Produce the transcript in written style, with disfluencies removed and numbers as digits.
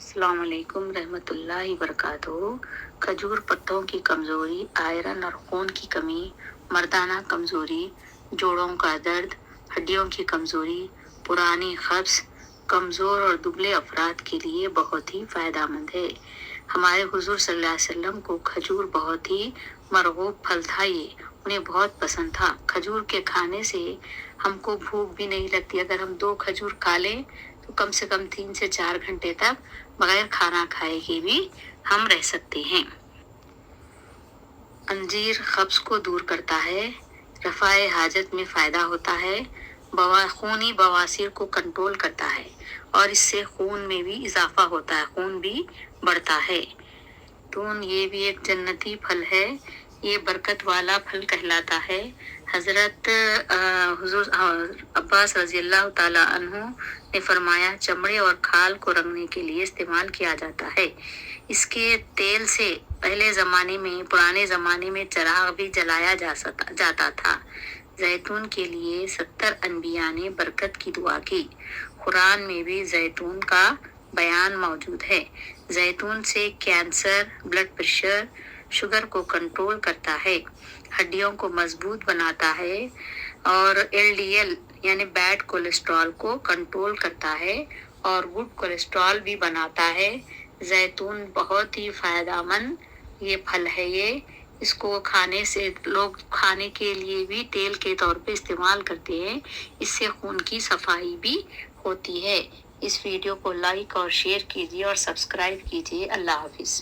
अस्सलाम वालेकुम रहमतुल्लाहि वबरकातुहू। खजूर पत्तों की कमज़ोरी, आयरन और खून की कमी, मर्दाना कमज़ोरी, जोड़ों का दर्द, हड्डियों की कमज़ोरी, पुरानी ख़ब्ज़, कमज़ोर और दुबले अफराद के लिए बहुत ही फ़ायदेमंद है। हमारे हुज़ूर सल्लल्लाहु अलैहि वसल्लम को खजूर बहुत ही मरगूब फल था। ये उन्हें बहुत पसंद था। खजूर के खाने से हमको भूख भी नहीं लगती। अगर हम 2 खजूर खा लें तो कम से कम 3 से 4 घंटे तक बगैर खाना खाए के भी हम रह सकते हैं। अंजीर क़ब्ज़ को दूर करता है, रफ़ाए हाजत में फ़ायदा होता है, खूनी बवासीर को कंट्रोल करता है और इससे खून में भी इजाफा होता है, खून भी बढ़ता है। तून ये भी एक जन्नती फल है। ये बरकत वाला फल कहलाता है। हज़रत हुज़ूर अब्बास रज़ियल्लाहु ताला अन्हु ने फरमाया, चमड़े और खाल को रंगने के लिए इस्तेमाल किया जाता है। इसके तेल से पुराने ज़माने में चिराग भी जलाया जाता था। जैतून के लिए 70 अनबिया ने बरकत की दुआ की। कुरान में भी जैतून का बयान मौजूद है। जैतून से कैंसर, ब्लड प्रेशर, शुगर को कंट्रोल करता है, हड्डियों को मजबूत बनाता है और LDL यानी बैड कोलेस्ट्रॉल को कंट्रोल करता है और गुड कोलेस्ट्रॉल भी बनाता है। जैतून बहुत ही फायदेमंद ये फल है। इसको खाने से लोग खाने के लिए भी तेल के तौर पे इस्तेमाल करते हैं। इससे खून की सफाई भी होती है। इस वीडियो को लाइक और शेयर कीजिए और सब्सक्राइब कीजिए। अल्लाह हाफिज़।